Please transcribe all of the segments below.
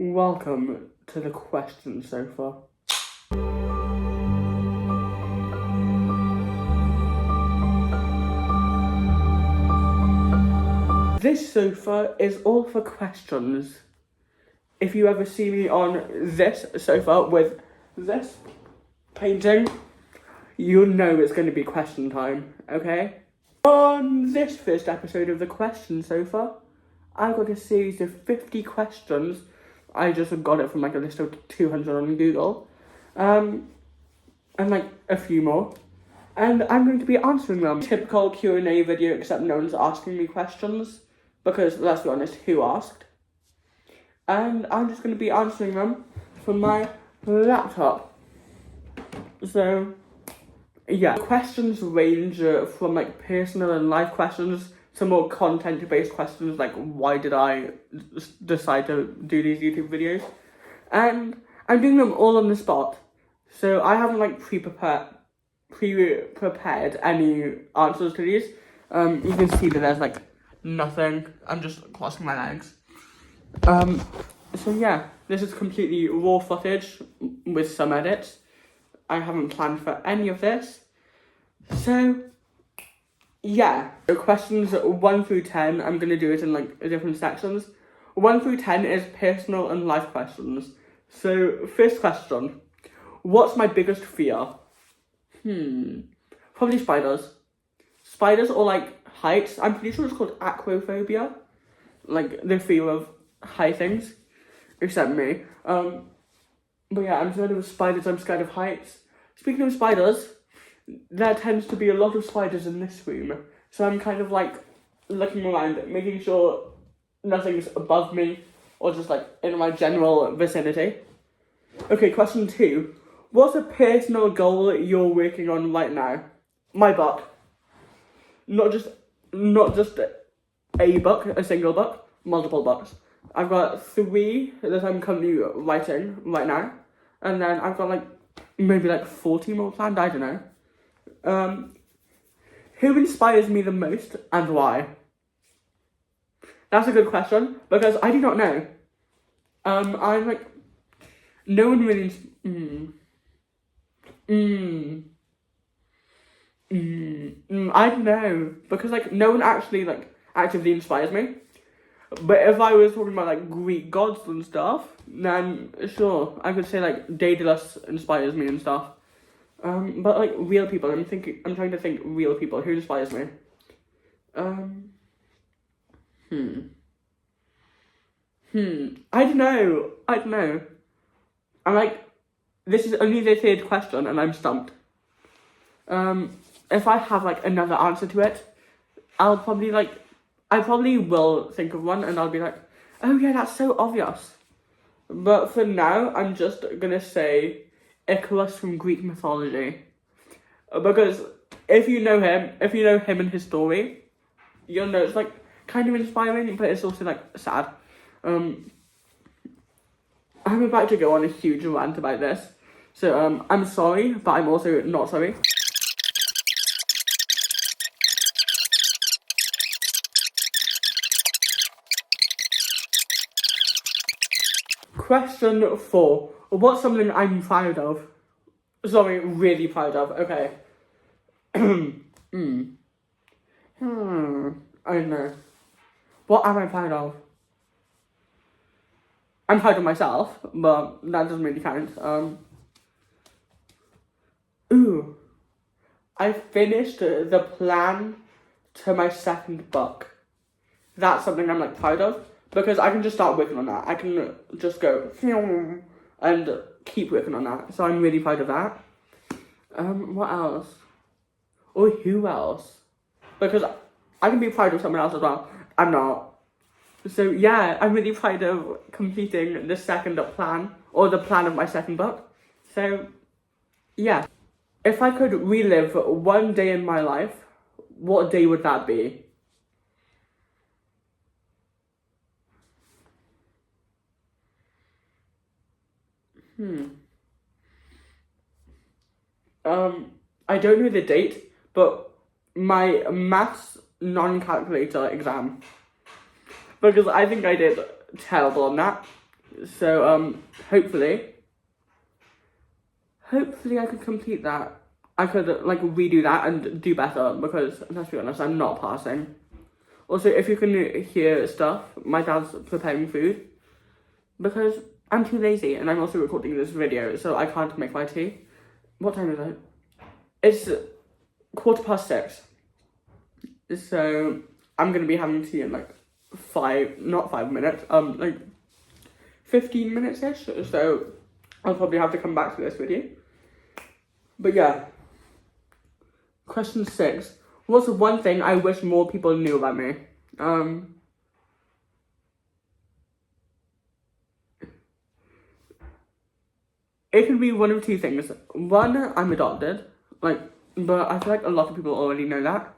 Welcome to the question sofa. This sofa is all for questions. If you ever see me on this sofa with this painting, you'll know it's going to be question time, okay? On this first episode of the question sofa, I got a series of 50 questions. I just got it from like a list of 200 on Google. And like a few more. And I'm going to be answering them. Typical Q&A video, except no one's asking me questions. Because, let's be honest, who asked? And I'm just going to be answering them from my laptop. So, yeah. Questions range from like personal and life questions to more content-based questions like why did I decide to do these YouTube videos? And I'm doing them all on the spot. So I haven't like pre-prepared any answers to these. You can see that there's like nothing. I'm just crossing my legs. So yeah, this is completely raw footage with some edits. I haven't planned for any of this. So yeah, so questions 1 through 10, I'm going to do it in like different sections. 1 through 10 is personal and life questions. So first question, what's my biggest fear? Probably spiders. Spiders or like heights. I'm pretty sure it's called acrophobia. Like the fear of high things. Except me. But yeah, I'm scared of spiders, I'm scared of heights. Speaking of spiders, there tends to be a lot of spiders in this room. So I'm kind of like looking around, making sure nothing's above me or just like in my general vicinity. Okay, question 2. What's a personal goal you're working on right now? My book. Not just a book, a single book, multiple books. I've got 3 that I'm currently writing right now. And then I've got like maybe like 40 more planned, I don't know. Who inspires me the most and why? That's a good question because I do not know. I'm like, no one really. I don't know because like no one actually like actively inspires me. But if I was talking about like Greek gods and stuff, then sure, I could say like Daedalus inspires me and stuff. But like real people, I'm trying to think real people who inspires me. I don't know. I'm like, this is only the 3rd question and I'm stumped. If I have like another answer to it, I probably will think of one and I'll be like, oh yeah, that's so obvious. But for now, I'm just gonna say Icarus from Greek mythology. Because if you know him and his story, you'll know it's like kind of inspiring, but it's also like sad. I'm about to go on a huge rant about this. So I'm sorry, but I'm also not sorry. Question 4. What's something I'm proud of? Sorry, really proud of. Okay. I don't know. What am I proud of? I'm proud of myself, but that doesn't really count. I finished the plan to my 2nd book. That's something I'm like proud of. Because I can just start working on that. I can just go and keep working on that. So I'm really proud of that. What else? Or who else? Because I can be proud of someone else as well. I'm not. So yeah, I'm really proud of completing the 2nd plan. Or the plan of my 2nd book. So yeah. If I could relive one day in my life, what day would that be? I don't know the date, but my maths non-calculator exam. Because I think I did terrible on that. So, hopefully I could complete that. I could, like, redo that and do better, because, let's be honest, I'm not passing. Also, if you can hear stuff, my dad's preparing food, because I'm too lazy, and I'm also recording this video, so I can't make my tea. What time is it? It's 6:15. So, I'm gonna be having tea in, like, not 5 minutes, like, 15 minutes-ish, so I'll probably have to come back to this video. But yeah. Question 6. What's one thing I wish more people knew about me? It can be one of two things. One, I'm adopted, like, but I feel like a lot of people already know that.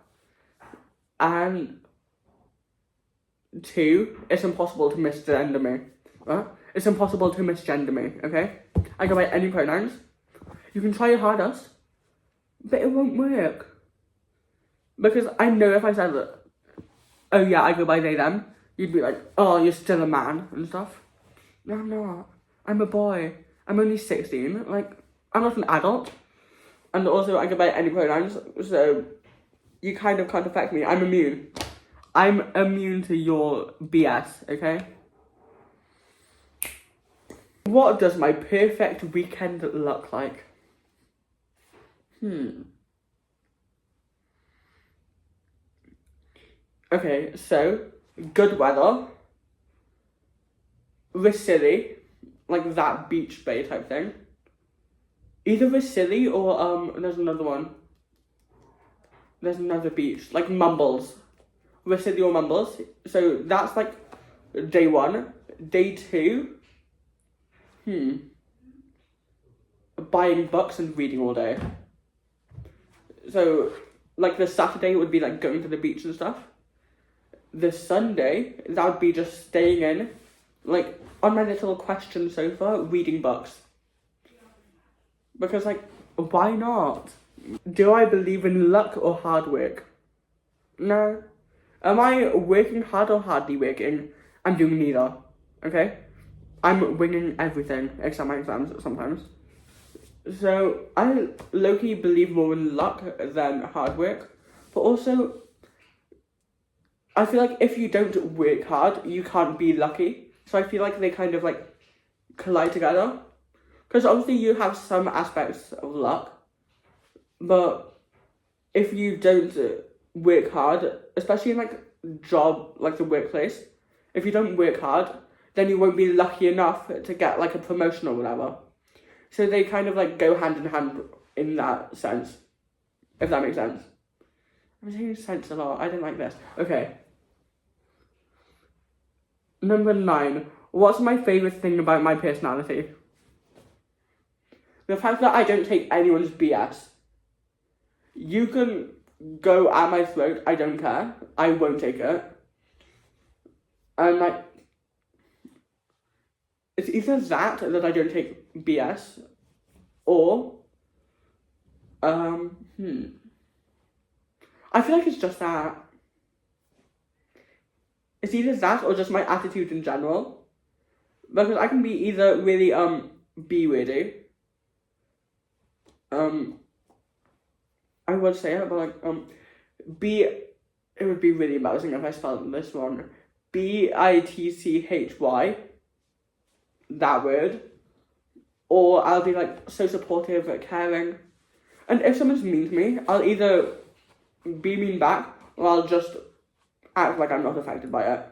And 2, it's impossible to misgender me. It's impossible to misgender me, okay? I go by any pronouns. You can try your hardest, but it won't work. Because I know if I said that, oh yeah, I go by they, them, you'd be like, oh, you're still a man and stuff. No, I'm not. I'm a boy. I'm only 16. Like, I'm not an adult. And also, I go by any pronouns, so you kind of can't affect me. I'm immune. I'm immune to your BS, okay? What does my perfect weekend look like? Okay, so, good weather, Vasili, like that beach bay type thing. Either Vasili or, there's another one. There's another beach, like Mumbles. Vasili or Mumbles. So, that's like day 1. Day 2, buying books and reading all day. So, like the Saturday would be like going to the beach and stuff. The Sunday, that would be just staying in, like, on my little Chwestion sofa, reading books. Because, like, why not? Do I believe in luck or hard work? No. Am I working hard or hardly working? I'm doing neither, okay? I'm winging everything, except my exams sometimes. So, I low-key believe more in luck than hard work. But also, I feel like if you don't work hard, you can't be lucky. So I feel like they kind of, like, collide together. Because obviously you have some aspects of luck. But if you don't work hard, especially in, like, job, like the workplace, if you don't work hard, then you won't be lucky enough to get, like, a promotion or whatever. So they kind of, like, go hand in hand in that sense. If that makes sense. I'm saying sense a lot. I don't like this. Okay. Number 9. What's my favourite thing about my personality? The fact that I don't take anyone's BS. You can go at my throat, I don't care. I won't take it. And, like, it's either that I don't take BS, or, I feel like it's just that. It's either that or just my attitude in general. Because I can be either really, B-wordy. I would say it, but like, it would be really embarrassing if I spelled this wrong. B-I-T-C-H-Y. That word. Or I'll be like, so supportive, caring. And if someone's mean to me, I'll either be mean back, or I'll just act like I'm not affected by it.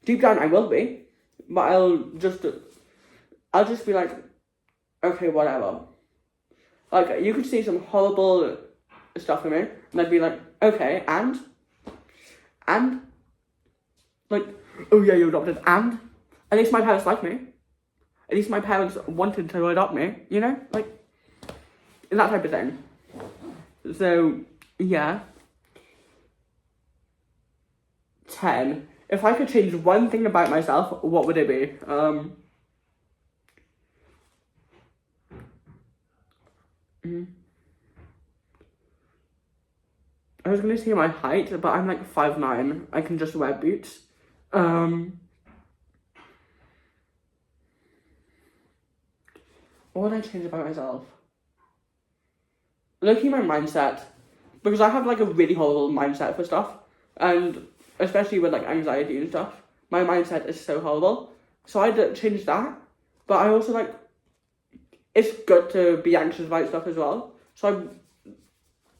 Deep down, I will be, but I'll just be like, okay, whatever. Like, you could see some horrible stuff in me, and I'd be like, okay, and, like, oh yeah, you're adopted, and, at least my parents like me. At least my parents wanted to adopt me, you know? Like, that type of thing. So, yeah. 10. If I could change one thing about myself, what would it be? I was gonna say my height, but I'm like 5'9". I can just wear boots. What would I change about myself? Looking at my mindset, because I have like a really horrible mindset for stuff, and especially with like anxiety and stuff, my mindset is so horrible. So I'd change that, but I also like, it's good to be anxious about stuff as well. So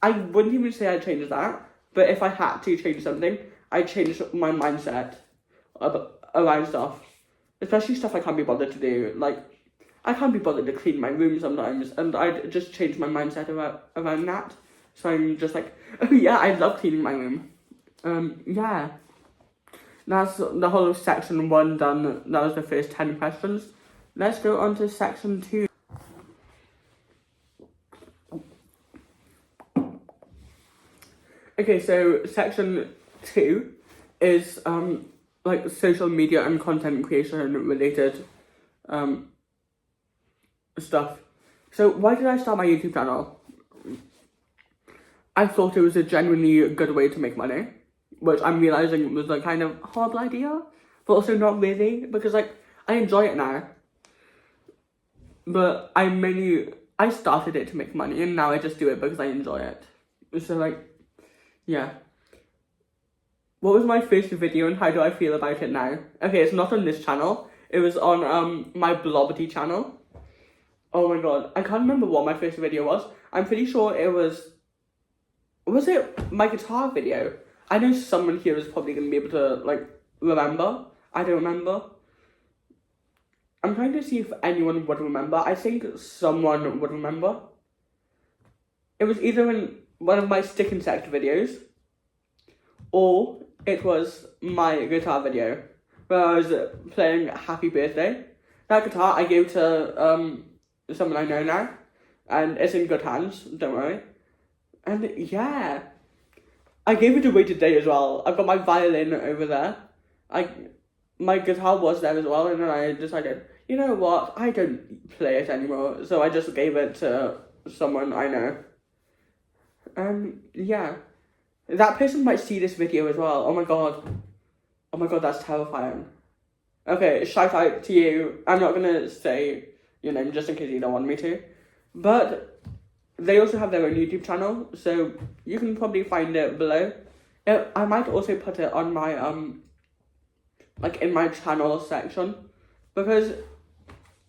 I wouldn't even say I'd change that, but if I had to change something, I'd change my mindset around stuff, especially stuff I can't be bothered to do. Like, I can't be bothered to clean my room sometimes, and I'd just change my mindset around that. So I'm just like, oh yeah, I love cleaning my room. Yeah. That's the whole of section 1 done. That was the first 10 questions. Let's go on to section 2. Okay, so section 2 is like social media and content creation related stuff. So why did I start my YouTube channel? I thought it was a genuinely good way to make money, which I'm realizing was a kind of horrible idea, but also not really, because like I enjoy it now. But I started it to make money, and now I just do it because I enjoy it. So like, yeah. What was my first video and how do I feel about it now? Okay, it's not on this channel. It was on my Blobbity channel. Oh my god, I can't remember what my first video was. I'm pretty sure it was it my guitar video? I know someone here is probably going to be able to, like, remember. I don't remember. I'm trying to see if anyone would remember. I think someone would remember. It was either in one of my stick insect videos, or it was my guitar video, where I was playing Happy Birthday. That guitar I gave to someone I know now, and it's in good hands, don't worry. And yeah, I gave it away today as well. I've got my violin over there. My guitar was there as well, and then I decided, you know what, I don't play it anymore, so I just gave it to someone I know. And yeah, that person might see this video as well. Oh my god, that's terrifying. Okay, shout out to you. I'm not gonna say your name just in case you don't want me to, but they also have their own YouTube channel, so you can probably find it below. I might also put it on my like in my channel section, because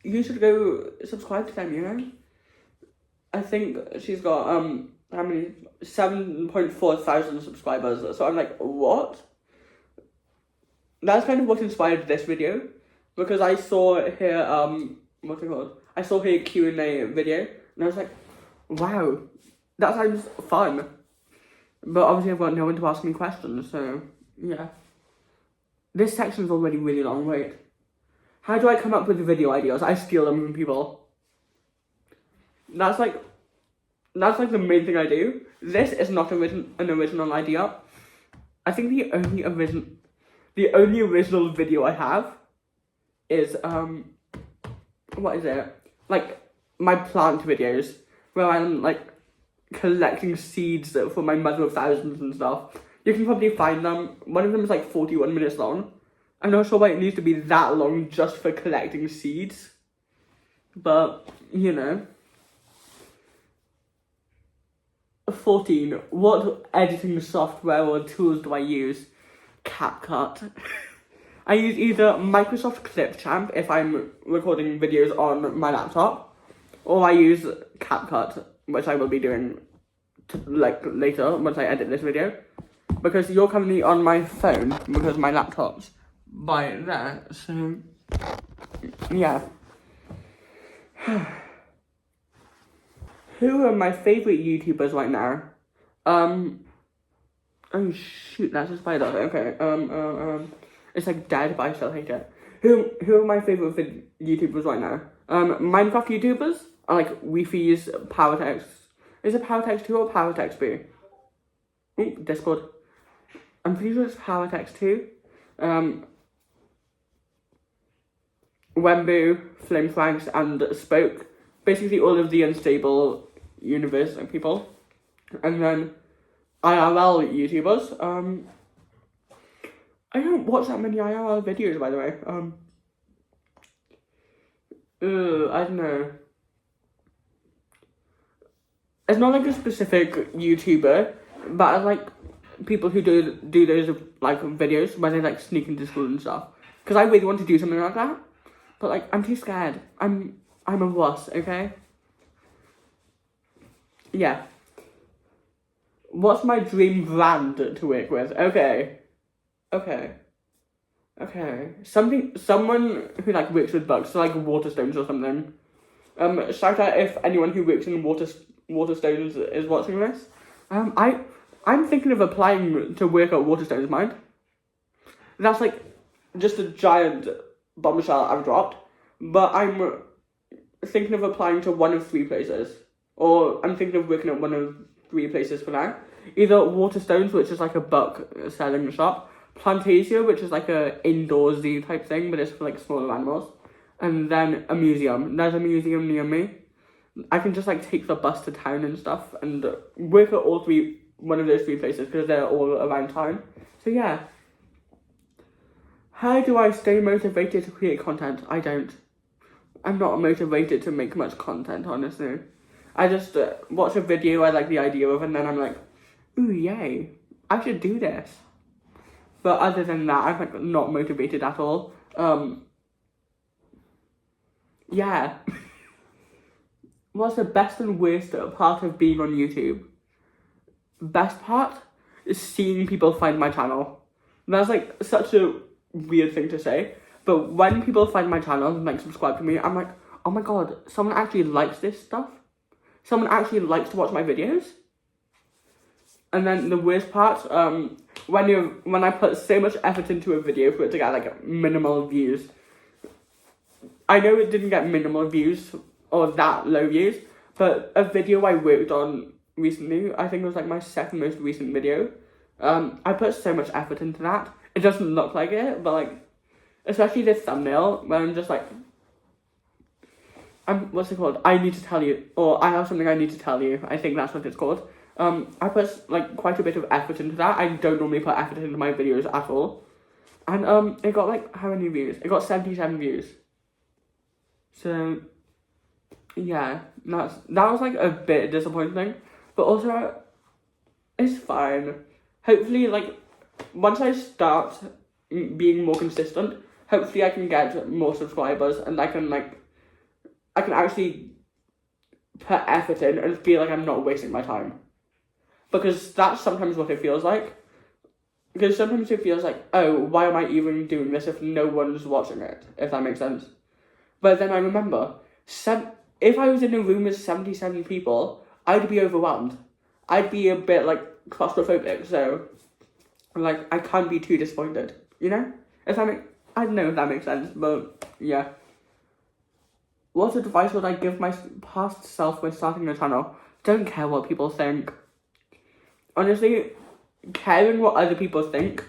you should go subscribe to them, you know? I think she's got how many? 7.4 thousand subscribers. So I'm like, what? That's kind of what inspired this video, because I saw her what's it called? I saw her Q&A video, and I was like, wow, that sounds fun. But obviously I've got no one to ask me questions, so yeah. This section's already really long, wait. How do I come up with the video ideas? I steal them from people. That's like the main thing I do. This is not an original idea. I think the only original video I have is what is it? Like my plant videos, where I'm like collecting seeds for my mother of thousands and stuff. You can probably find them. One of them is like 41 minutes long. I'm not sure why it needs to be that long just for collecting seeds, but you know. 14. What editing software or tools do I use? CapCut. I use either Microsoft Clipchamp if I'm recording videos on my laptop, or I use CapCut, which I will be doing like later once I edit this video, because you're currently on my phone because my laptop's by there. So yeah. Who are my favourite YouTubers right now? Oh shoot, that's a spider. Okay, it's like dead, but I still hate it. Who are my favourite YouTubers right now? Minecraft YouTubers are like Wi-Fi's PowerText. Is it PowerText 2 or PowerText B? Ooh, Discord. I'm pretty sure it's PowerText 2. Wembu, Flamefranks, and Spoke. Basically all of the unstable universe people. And then IRL YouTubers. I don't watch that many IRL videos, by the way. I don't know. it's not like a specific YouTuber, but I like people who do those like videos where they like sneak into school and stuff. Because I really want to do something like that, but like I'm too scared. I'm a wuss, okay? Yeah. What's my dream brand to work with? Okay. Someone who like works with bugs, so like Waterstones or something. Shout out if anyone who works in Waterstones is watching this. I'm thinking of applying to work at Waterstones, mind. That's like just a giant bombshell I've dropped. But I'm thinking of applying to one of 3 places. Or I'm thinking of working at one of 3 places for now. Either Waterstones, which is like a book selling shop. Plantasia, which is like a indoorsy type thing, but it's for like smaller animals. And then a museum. There's a museum near me. I can just like take the bus to town and stuff and work at one of those 3 places because they're all around town. So yeah. How do I stay motivated to create content? I don't. I'm not motivated to make much content, honestly. I just watch a video I like the idea of and then I'm like, ooh, yay, I should do this. But other than that, I'm like not motivated at all. Yeah. What's the best and worst part of being on YouTube? Best part is seeing people find my channel. That's like such a weird thing to say. But when people find my channel and like subscribe to me, I'm like, oh my god, someone actually likes this stuff. Someone actually likes to watch my videos. And then the worst part, when I put so much effort into a video for it to get like minimal views. I know it didn't get minimal views or that low views, but a video I worked on recently, I think it was like my second most recent video. I put so much effort into that. It doesn't look like it, but like, especially this thumbnail where I'm just like, what's it called? I need to tell you, or I have something I need to tell you. I think that's what it's called. I put like quite a bit of effort into that. I don't normally put effort into my videos at all. And it got like, how many views? It got 77 views. So, yeah, that was like a bit disappointing. But also, it's fine. Hopefully, like, once I start being more consistent, hopefully I can get more subscribers and I can actually put effort in and feel like I'm not wasting my time. Because that's sometimes what it feels like. Because sometimes it feels like, oh, why am I even doing this if no one's watching it? If that makes sense. But then I remember, if I was in a room with 77 people, I'd be overwhelmed. I'd be a bit, like, claustrophobic, so, like, I can't be too disappointed, you know? I don't know if that makes sense, but, yeah. What advice would I give my past self when starting a channel? Don't care what people think. Honestly, caring what other people think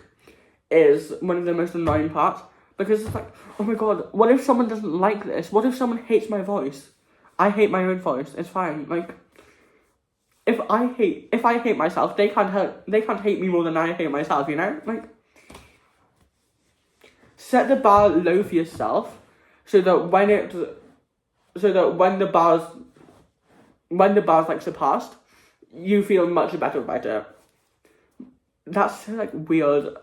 is one of the most annoying parts. Because it's like, oh my god, what if someone doesn't like this? What if someone hates my voice? I hate my own voice. It's fine. Like, if I hate myself, they can't hate me more than I hate myself, you know? Like, set the bar low for yourself so that when the bar's like surpassed, you feel much better about it. That's like weird.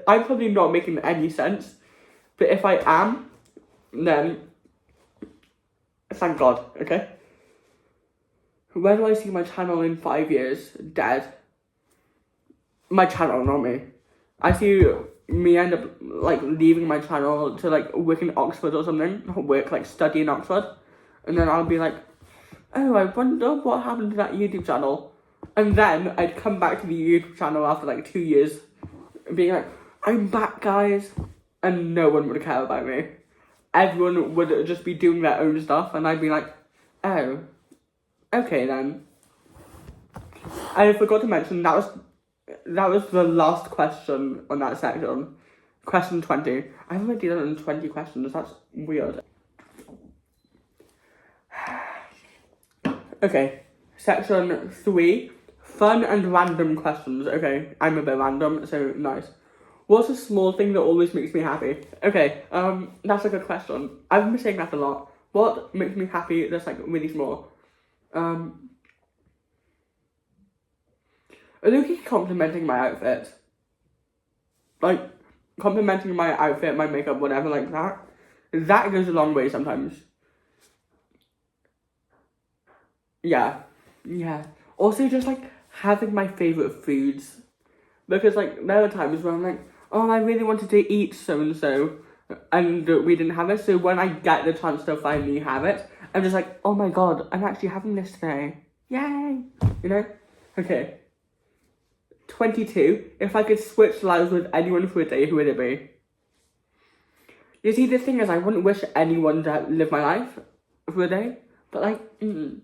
I'm probably not making any sense, but if I am, then thank God, okay? Where do I see my channel in 5 years? Dead. My channel, not me. I see me end up like leaving my channel to like work in Oxford or something, study in Oxford, and then I'll be like, oh, I wonder what happened to that YouTube channel. And then I'd come back to the YouTube channel after like 2 years, being like, I'm back, guys. And no one would care about me. Everyone would just be doing their own stuff, and I'd be like, oh, okay then. I forgot to mention, that was the last question on that section. Question 20. I haven't really done 20 questions, that's weird. Okay, section 3. Fun and random questions. Okay, I'm a bit random, so nice. What's a small thing that always makes me happy? Okay, that's a good question. I've been saying that a lot. What makes me happy that's like really small? Look, complimenting my outfit. Like, complimenting my outfit, my makeup, whatever like that. That goes a long way sometimes. Yeah. Also, just like having my favourite foods. Because like there are times where I'm like, oh, I really wanted to eat so and so, and we didn't have it. So when I get the chance to finally have it, I'm just like, oh my god, I'm actually having this today. Yay! You know? Okay. 22. If I could switch lives with anyone for a day, who would it be? You see, the thing is, I wouldn't wish anyone to live my life for a day, but like, I'm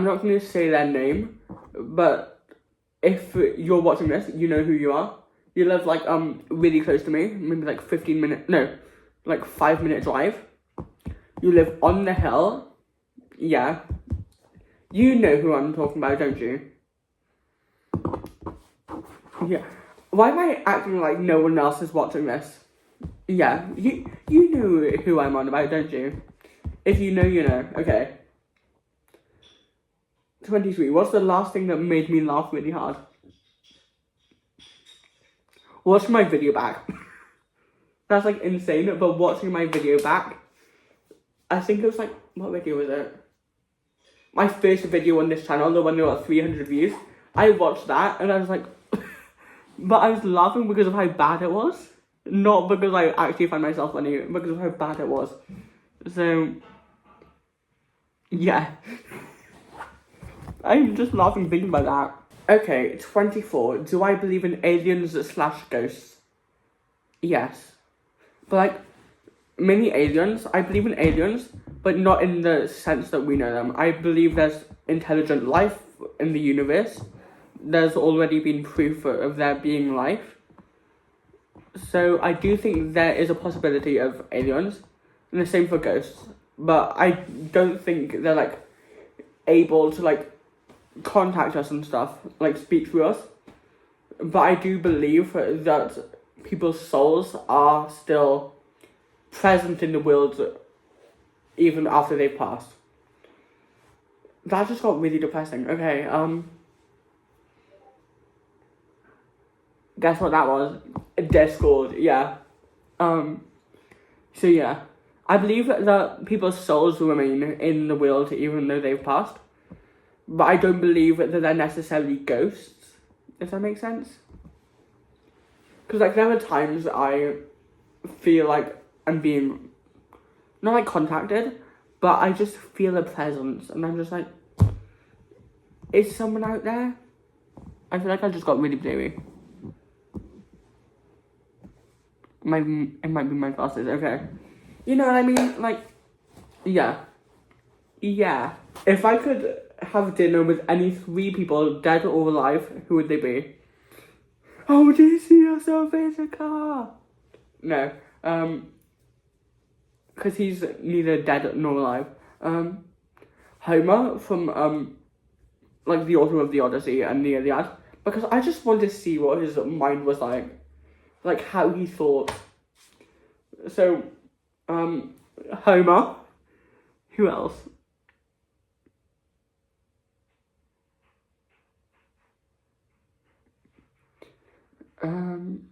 not going to say their name, but if you're watching this, you know who you are. You live like really close to me, maybe like 5-minute drive. You live on the hill. Yeah. You know who I'm talking about, don't you? Yeah. Why am I acting like no one else is watching this? Yeah, you know who I'm on about, don't you? If you know, you know. Okay. 23. What's the last thing that made me laugh really hard? Watching my video back. That's like insane, but watching my video back, I think it was like, what video was it? My first video on this channel, the one that got 300 views. I watched that and I was like, but I was laughing because of how bad it was. Not because I actually found myself funny, because of how bad it was. So, yeah. I'm just laughing thinking about that. Okay, 24. Do I believe in aliens/ghosts? Yes. But like, many aliens, I believe in aliens, but not in the sense that we know them. I believe there's intelligent life in the universe. There's already been proof of there being life. So I do think there is a possibility of aliens, and the same for ghosts. But I don't think they're like able to like contact us and stuff, like speak to us. But I do believe that people's souls are still present in the world even after they've passed. That just got really depressing. Okay, guess what that was? Discord, yeah. So yeah. I believe that people's souls remain in the world even though they've passed. But I don't believe that they're necessarily ghosts, if that makes sense. Because like there are times I feel like I'm being, not like contacted, but I just feel a presence and I'm just like, is someone out there? I feel like I just got really blurry. It might be my glasses, okay. You know what I mean? Like, yeah. If I could have dinner with any 3 people, dead or alive, who would they be? Oh, do you see yourself in a car? No, because he's neither dead nor alive. Homer from, like, the author of the Odyssey and the Iliad, because I just want to see what his mind was like how he thought. So, Homer. Who else? I'm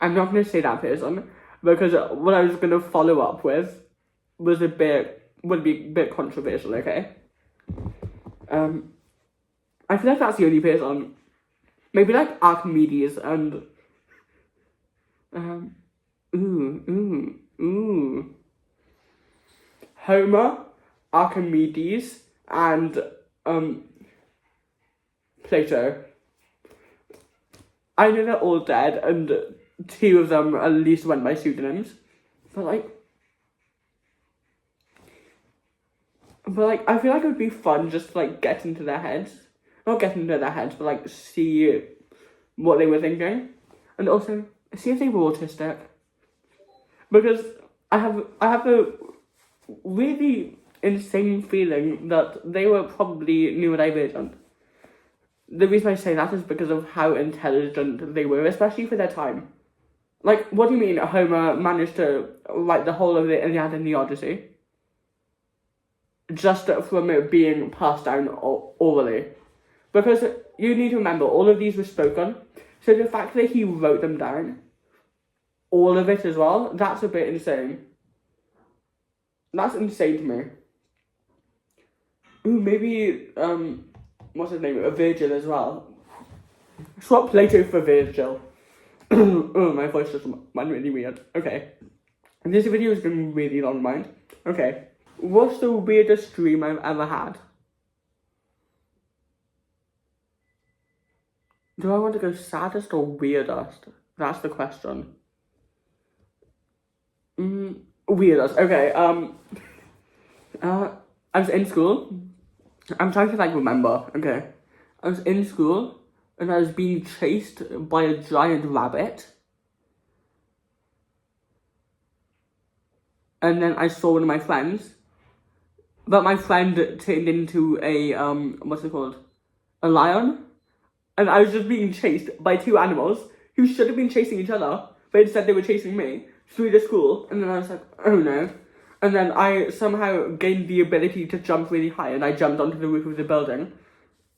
not going to say that person, because what I was going to follow up with would be a bit controversial, okay? I feel like that's the only person. Maybe like Archimedes and Homer, Archimedes, and Plato. I know they're all dead, and 2 of them at least went by pseudonyms. But like, I feel like it would be fun just to like get into their heads. Not get into their heads, but like see what they were thinking. And also see if they were autistic. Because I have a really insane feeling that they were probably neurodivergent. The reason I say that is because of how intelligent they were, especially for their time. Like, what do you mean Homer managed to write the whole of the Iliad and the Odyssey? just from it being passed down orally. Because you need to remember, all of these were spoken, so the fact that he wrote them down, all of it as well, that's a bit insane. That's insane to me. Ooh, maybe, what's his name, Virgil as well. Swap Plato for Virgil. Oh, my voice just went really weird. Okay. This video is going to be really long, mind. Okay. What's the weirdest dream I've ever had? Do I want to go saddest or weirdest? That's the question. Weirdest. Okay, I was in school. I'm trying to, remember. Okay. I was in school, and I was being chased by a giant rabbit. And then I saw one of my friends. But my friend turned into a, what's it called? A lion. And I was just being chased by two animals who should have been chasing each other, but instead they were chasing me through the school. And then I was like, oh no. And then I somehow gained the ability to jump really high, and I jumped onto the roof of the building.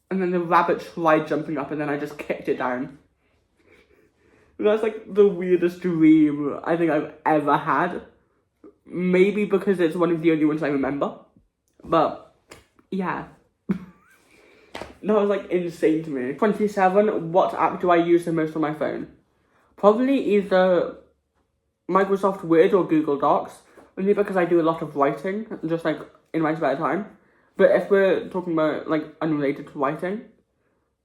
And then the rabbit tried jumping up, and then I just kicked it down. That's the weirdest dream I think I've ever had. Maybe because it's one of the only ones I remember. But, yeah. That was insane to me. 27, what app do I use the most on my phone? Probably either Microsoft Word or Google Docs. Only because I do a lot of writing, just in my spare time. But if we're talking about unrelated to writing,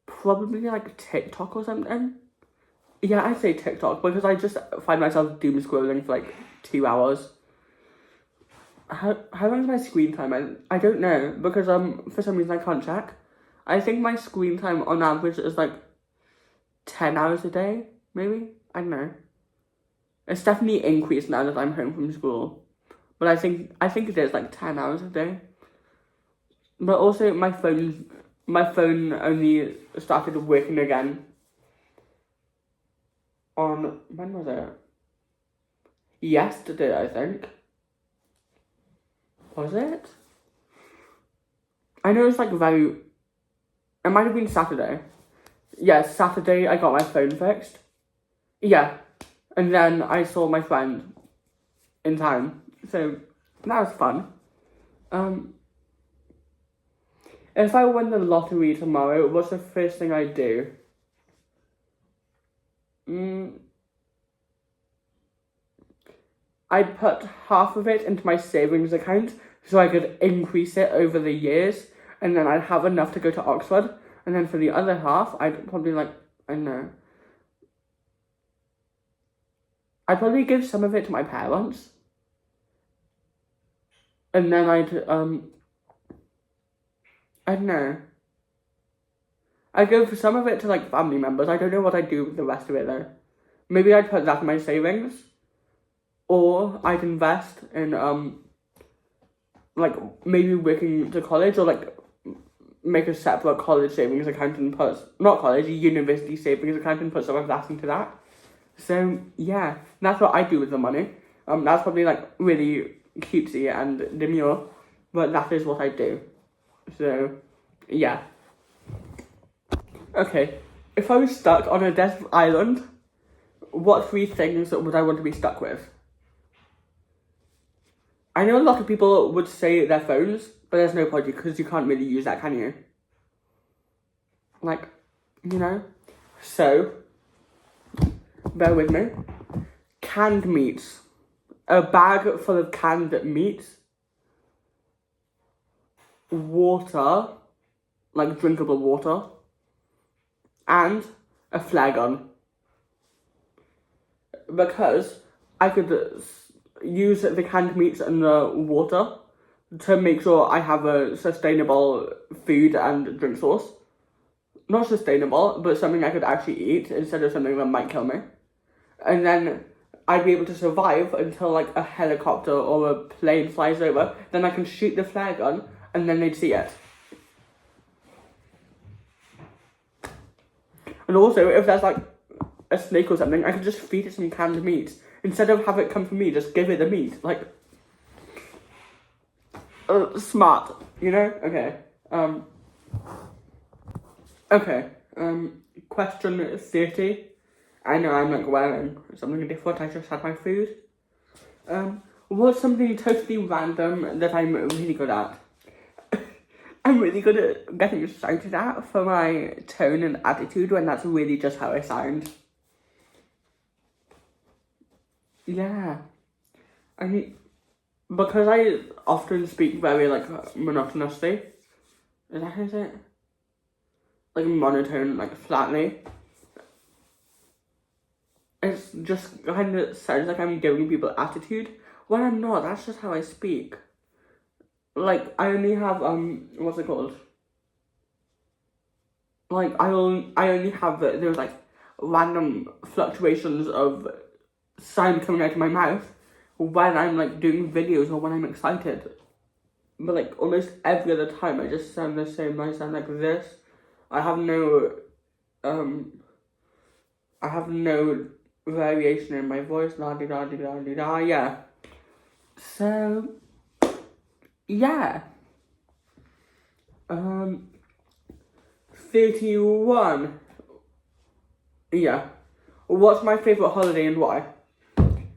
probably TikTok or something. Yeah, I'd say TikTok because I just find myself doom scrolling for 2 hours. How long is my screen time? I don't know because for some reason I can't check. I think my screen time on average is 10 hours a day, maybe? I don't know. It's definitely increased now that I'm home from school. But I think it is 10 hours a day. But also my phone only started working again on, when was it? Yesterday, I think. Was it? I know it's it might have been Saturday. Yeah, Saturday I got my phone fixed. Yeah. And then I saw my friend in town. So that was fun. If I win the lottery tomorrow, what's the first thing I'd do? I'd put half of it into my savings account so I could increase it over the years, and then I'd have enough to go to Oxford, and then for the other half, I'd probably I don't know. I'd probably give some of it to my parents, and then I'd, I don't know. I'd give some of it to family members. I don't know what I'd do with the rest of it though. Maybe I'd put that in my savings, or I'd invest in, maybe working to college, or make a separate college savings account and university savings account and put some of that into that. So yeah, that's what I do with the money. That's probably really cutesy and demure, but that is what I do. So yeah. Okay, if I was stuck on a desert island, what 3 things would I want to be stuck with? I know a lot of people would say their phones, but there's no point because you can't really use that, can you? So, bear with me. Canned meats. A bag full of canned meats. Water, drinkable water. And a flare gun. Because I could use the canned meats and the water to make sure I have a sustainable food and drink source. Not sustainable, but something I could actually eat instead of something that might kill me. And then I'd be able to survive until a helicopter or a plane flies over. Then I can shoot the flare gun and then they'd see it. And also, if there's a snake or something, I could just feed it some canned meat. Instead of have it come for me, just give it the meat. smart, you know? Okay. Okay. Question 30. I know I'm like wearing something different. I just had my food. What's something totally random that I'm really good at? I'm really good at getting shouted at for my tone and attitude when that's really just how I sound. Yeah. I mean, because I often speak very, like, monotonously. Is that how you say it? Like, monotone, like, flatly. It's just kind of sounds like I'm giving people attitude. When I'm not, that's just how I speak. Like, I only have, what's it called? Like, I only have, there's, like, random fluctuations of sound coming out of my mouth when I'm, like, doing videos or when I'm excited. But, like, almost every other time, I just sound the same. I sound like this. I have no variation in my voice. La-di-da-di-da-di-da, yeah. So, yeah. 31. Yeah. What's my favourite holiday and why?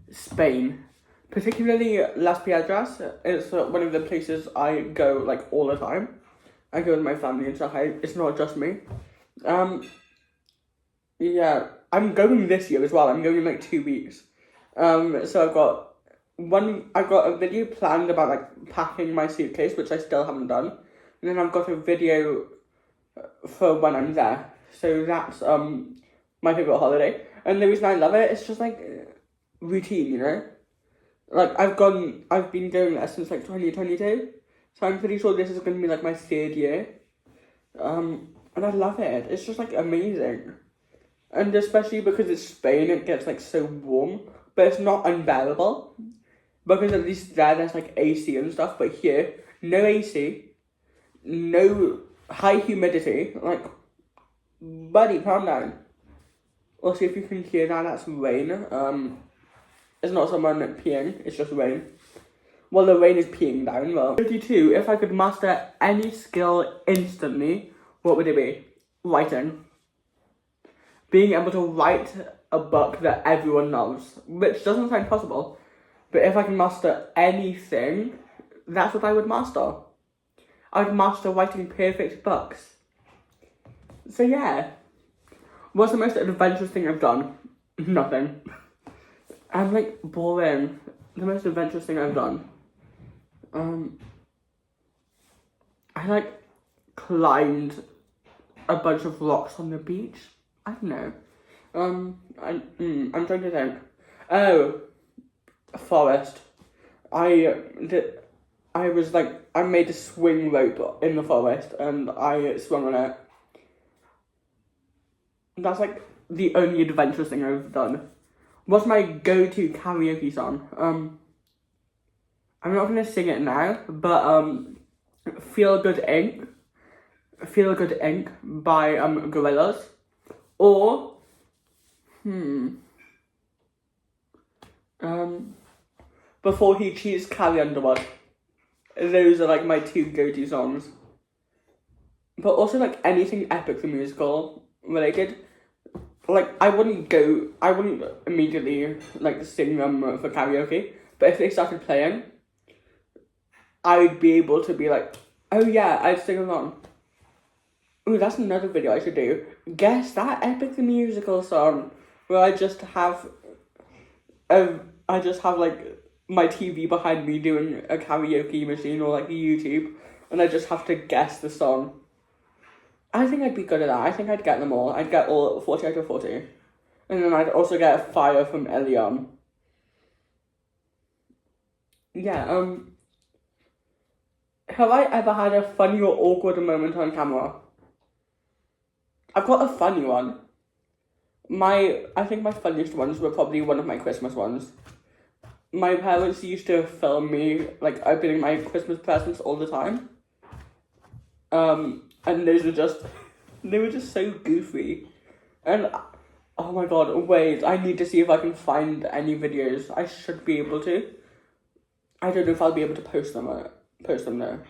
Spain. Particularly Las Piedras. It's one of the places I go, like, all the time. I go with my family and stuff. It's not just me. Yeah. I'm going this year as well. I'm going in, like, 2 weeks. So I've got a video planned about, like, packing my suitcase, which I still haven't done. And then I've got a video for when I'm there. So that's my favourite holiday. And the reason I love it, it's just, like, routine, you know? Like, I've been going there since, like, 2022. So I'm pretty sure this is going to be, like, my 3rd year. And I love it. It's just, like, amazing. And especially because it's Spain, it gets, like, so warm. But it's not unbearable. Because at least there's, like, AC and stuff. But here, no AC. No high humidity. Like, buddy, calm down. Also, if you can hear that, that's rain. It's not someone peeing, it's just rain. Well, the rain is peeing down, but... 32, if I could master any skill instantly, what would it be? Writing. Being able to write a book that everyone loves, which doesn't sound possible. But if I can master anything, that's what I would master. I would master writing perfect books. So yeah. What's the most adventurous thing I've done? Nothing. I'm, like, boring. The most adventurous thing I've done. I, like, climbed a bunch of rocks on the beach. I don't know. I'm trying to think. Oh, a forest. I made a swing rope in the forest and I swung on it. That's, like, the only adventurous thing I've done. What's my go-to karaoke song? I'm not gonna sing it now, but Feel Good Inc. by Gorillaz. Or Before He Cheats, Carrie Underwood. Those are, like, my 2 go-to songs. But also, like, anything Epic the Musical related. Like, I wouldn't immediately, like, sing them for karaoke. But if they started playing, I would be able to be like, oh yeah, I'd sing along. Ooh, that's another video I should do. Guess that Epic the Musical song. Where I just have, like, my TV behind me doing a karaoke machine or, like, YouTube. And I just have to guess the song. I think I'd be good at that. I think I'd get them all. I'd get all 40 out of 40. And then I'd also get Fire from Elion. Yeah, have I ever had a funny or awkward moment on camera? I've got a funny one. I think my funniest ones were probably one of my Christmas ones. My parents used to film me, like, opening my Christmas presents all the time. And they were just so goofy. And, oh my god, wait, I need to see if I can find any videos. I should be able to. I don't know if I'll be able to post them post them there.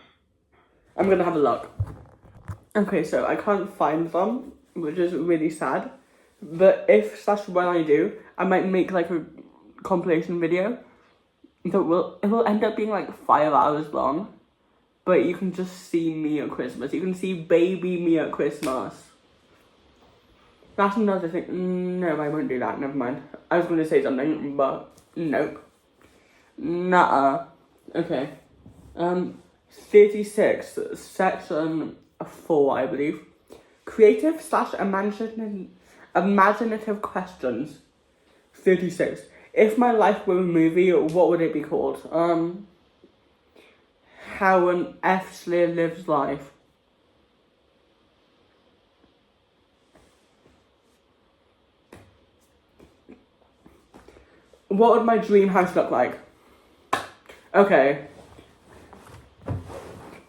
I'm gonna have a look. Okay, so I can't find them, which is really sad. But if / when I do, I might make like a compilation video that it will end up being like 5 hours long. But you can just see me at Christmas. You can see baby me at Christmas. That's another thing. No, I won't do that. Never mind. I was going to say something, but nope. Nuh-uh. Okay. 36, section 4, I believe. Creative / imaginative questions. 36. If my life were a movie, what would it be called? How an F-Slayer lives life. What would my dream house look like? Okay.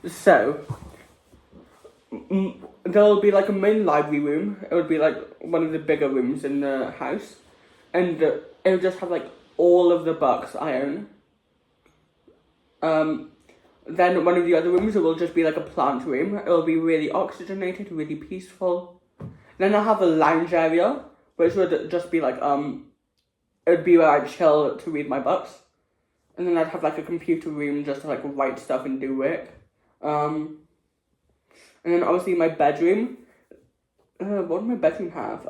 So, there'll be like a main library room. It would be like one of the bigger rooms in the house. And it would just have like all of the books I own. Then one of the other rooms, it will just be like a plant room. It will be really oxygenated, really peaceful. Then I'll have a lounge area, which would just be like, it would be where I'd chill to read my books. And then I'd have like a computer room just to like write stuff and do work. And then obviously my bedroom, what would my bedroom have?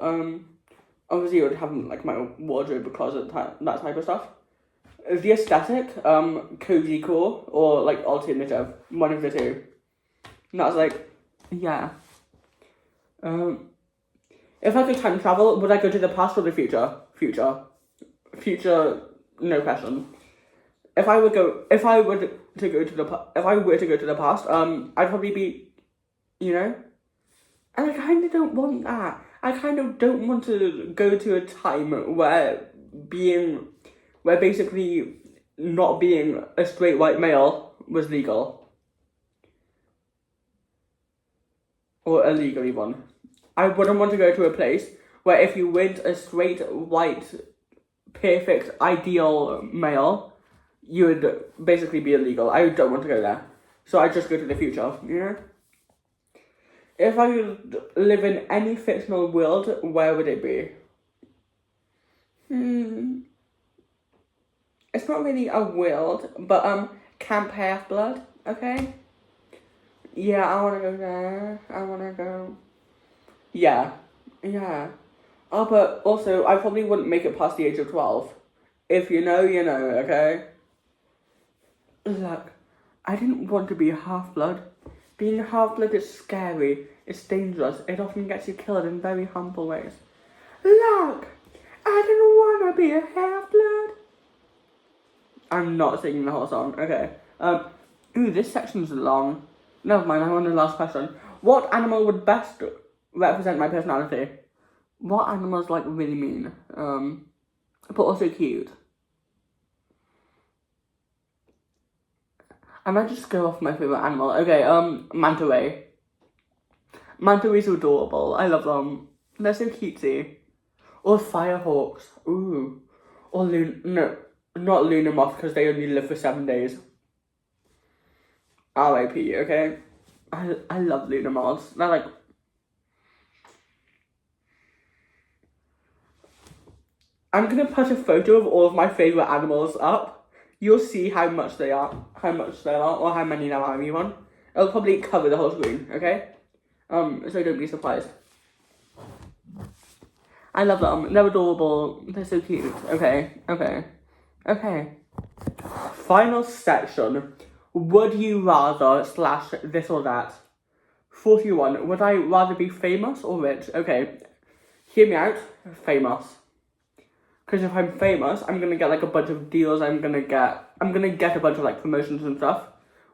Obviously it would have like my wardrobe, closet, that type of stuff. The aesthetic, cozy core, or like alternative, one of the two. And that's like, yeah. If I could time travel, would I go to the past or the future? Future, no question. If I were to go to the past, I'd probably be, and I kind of don't want that. I kind of don't want to go to a time where basically not being a straight white male was legal. Or illegal even. I wouldn't want to go to a place where if you weren't a straight white, perfect, ideal male, you would basically be illegal. I don't want to go there. So I just go to the future, If I could live in any fictional world, where would it be? It's not really a world, but Camp Half-Blood, okay? Yeah, I wanna go there. Yeah. Oh, but also, I probably wouldn't make it past the age of 12. If you know, you know, okay? Look, I didn't want to be a half-blood. Being a half-blood is scary. It's dangerous. It often gets you killed in very harmful ways. Look, I didn't want to be a half-blood. I'm not singing the whole song. Okay. This section's long. Never mind, I'm on the last question. What animal would best represent my personality? What animal's like really mean? But also cute. I might just go off my favourite animal. Okay, manta ray. Manta rays are adorable. I love them. They're so cutesy. Or firehawks. Ooh. Or not lunar moths because they only live for 7 days. R.I.P. Okay. I love lunar moths. They're like. I'm gonna put a photo of all of my favourite animals up. You'll see how much they are, or how many there are even. It'll probably cover the whole screen, okay? So don't be surprised. I love them. They're adorable. They're so cute. Okay. Final section. Would you rather / this or that? 41. Would I rather be famous or rich? Okay. Hear me out. Famous. Because if I'm famous, I'm gonna get like a bunch of deals. I'm gonna get a bunch of like promotions and stuff,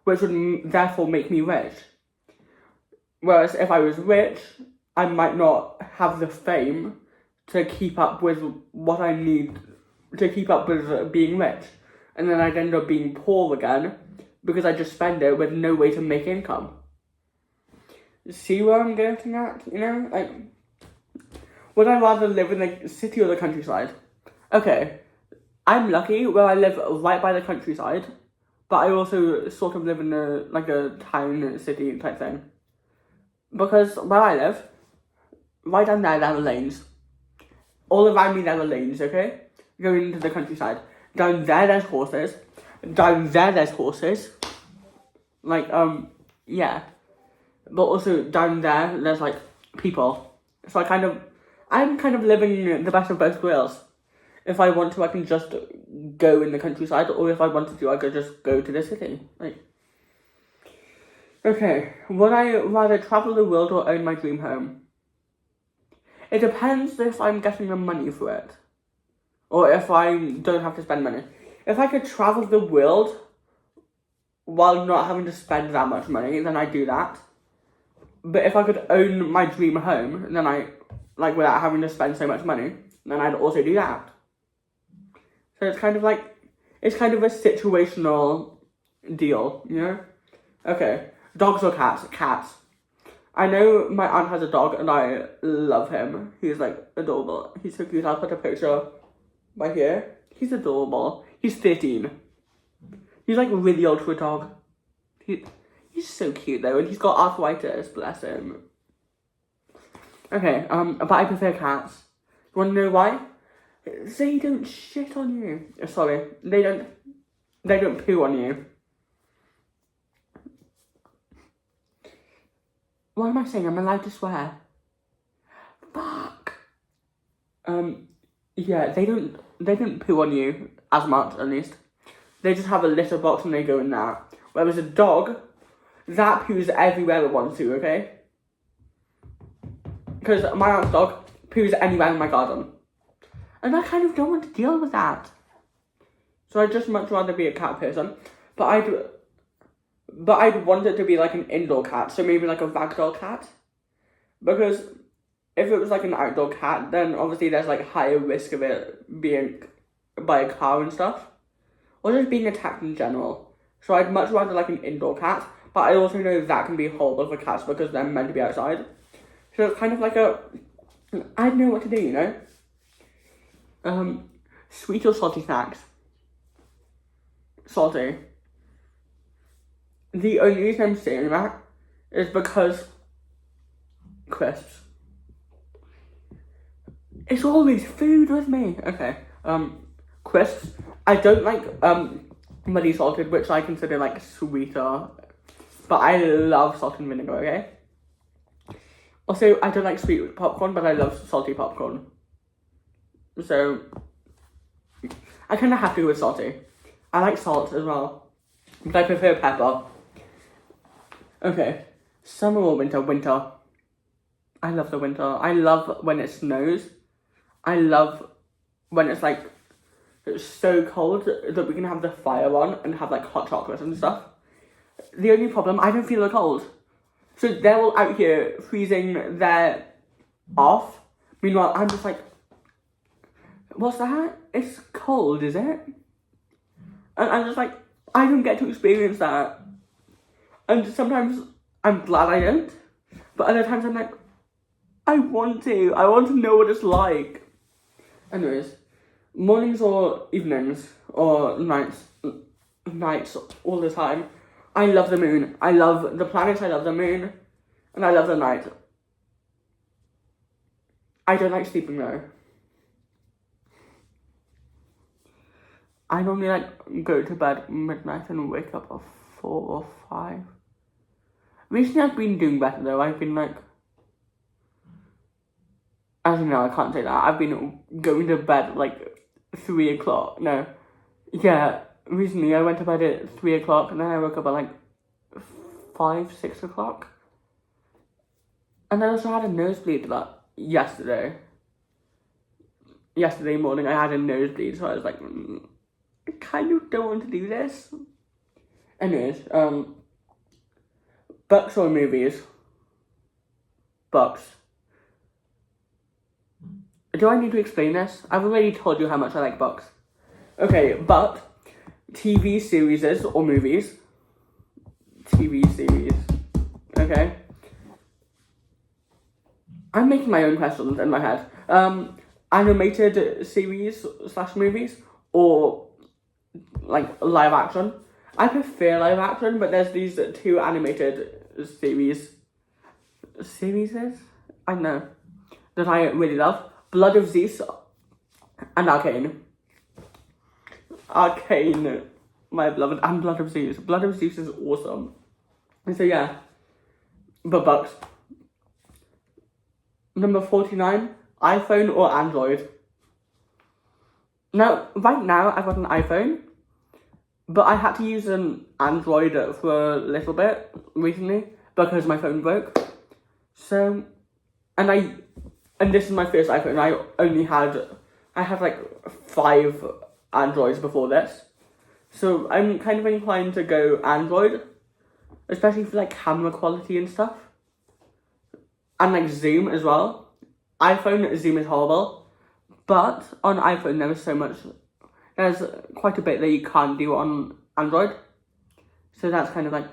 which would therefore make me rich. Whereas if I was rich, I might not have the fame to keep up with what I need to keep up with being rich, and then I'd end up being poor again because I just spend it with no way to make income. See where I'm getting at? Like, would I rather live in the city or the countryside? Okay, I'm lucky where I live right by the countryside, but I also sort of live in a town, city type thing. Because where I live, right down there are lanes. All around me there are lanes, okay? Going into the countryside. Down there there's horses. Down there there's horses. Yeah. But also down there's like people. So I'm kind of living the best of both worlds. If I want to, I can just go in the countryside, or if I wanted to, I could just go to the city. Okay, would I rather travel the world or own my dream home? It depends if I'm getting the money for it, or if I don't have to spend money. If I could travel the world while not having to spend that much money, then I'd do that. But if I could own my dream home, then without having to spend so much money, then I'd also do that. So it's kind of a situational deal, you know? Okay, dogs or cats? Cats. I know my aunt has a dog and I love him. He's adorable. He's so cute. I'll put a picture right here. He's adorable. He's 13. He's really old for a dog. He's so cute though, and he's got arthritis, bless him. Okay, but I prefer cats. You wanna know why? They don't shit on you. Sorry, they don't poo on you. What am I saying? I'm allowed to swear. Fuck. Yeah, they don't poo on you as much, at least. They just have a litter box and they go in that. Whereas a dog, that poos everywhere it wants to, okay? Because my aunt's dog poos anywhere in my garden. And I kind of don't want to deal with that. So I'd just much rather be a cat person. But I'd want it to be an indoor cat. So maybe a ragdoll cat. Because if it was an outdoor cat, then obviously there's higher risk of it being by a car and stuff. Or just being attacked in general. So I'd much rather an indoor cat. But I also know that can be horrible for cats because they're meant to be outside. So it's kind of I don't know what to do, you know? Sweet or salty snacks? Salty. The only reason I'm saying that is because crisps. It's always food with me. Okay. Crisps. I don't like muddy salted, which I consider sweeter. But I love salt and vinegar, okay? Also, I don't like sweet popcorn, but I love salty popcorn. So, I kind of have to go with salty. I like salt as well, but I prefer pepper. Okay, summer or winter? Winter. I love the winter. I love when it snows. I love when it's it's so cold that we can have the fire on and have hot chocolate and stuff. The only problem, I don't feel the cold. So they're all out here freezing their off. Meanwhile, I'm just what's that? It's cold, is it? And I'm just I don't get to experience that. And sometimes I'm glad I don't. But other times I'm I want to. I want to know what it's like. Anyways, mornings or evenings or nights all the time. I love the moon. I love the planets. I love the moon. And I love the night. I don't like sleeping though. I normally go to bed midnight and wake up at 4 or 5. Recently I've been doing better though. I've been as you know, I can't say that. I've been going to bed 3 o'clock. No. Yeah, recently I went to bed at 3 o'clock and then I woke up at 5, 6 o'clock. And I also had a nosebleed yesterday. Yesterday morning I had a nosebleed, so I was I kind of don't want to do this. Anyways, books or movies? Books. Do I need to explain this? I've already told you how much I like books. Okay, but TV series or movies? TV series. Okay. I'm making my own questions in my head. Animated series / movies or live action. I prefer live action, but there's these two animated series. I don't know. That I really love. Blood of Zeus and Arcane. Arcane, my beloved, and Blood of Zeus. Blood of Zeus is awesome. And so yeah, but bucks. Number 49, iPhone or Android? Now, right now, I've got an iPhone, but I had to use an Android for a little bit recently because my phone broke. So, and this is my first iPhone. I had like 5 Androids before this. So I'm kind of inclined to go Android, especially for like camera quality and stuff. And like zoom as well. iPhone zoom is horrible. But on iPhone there's quite a bit that you can't do on Android. So that's kind of like,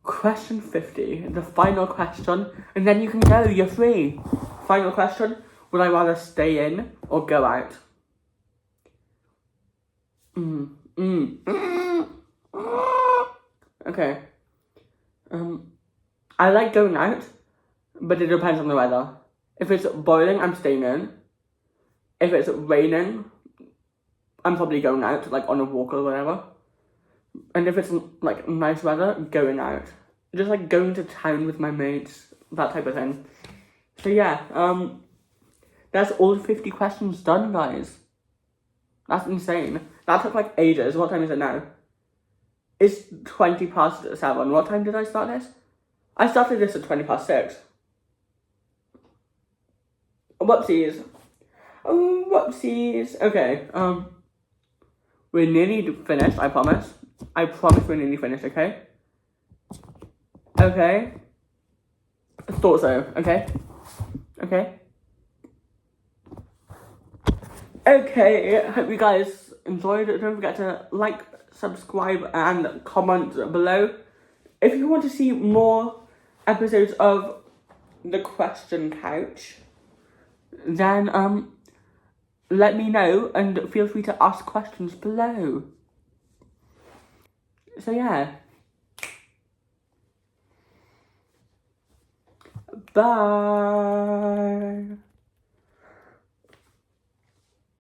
Question 50, the final question, and then you can go, you're free. Final question, would I rather stay in or go out? Okay. I like going out, but it depends on the weather. If it's boiling, I'm staying in. If it's raining, I'm probably going out, like on a walk or whatever. And if it's like nice weather, going out. Just like going to town with my mates, that type of thing. So yeah, that's all 50 questions done, guys. That's insane. That took like ages. What time is it now? It's 7:20. What time did I start this? I started this at 6:20. Whoopsies. Oh, whoopsies. Okay, we're nearly finished, I promise. I promise we're nearly finished, okay? Okay. I thought so, okay? Okay. Okay, hope you guys enjoyed it. Don't forget to like, subscribe, and comment below. If you want to see more episodes of the Chwestion Couch, then let me know and feel free to ask questions below. So yeah. Bye.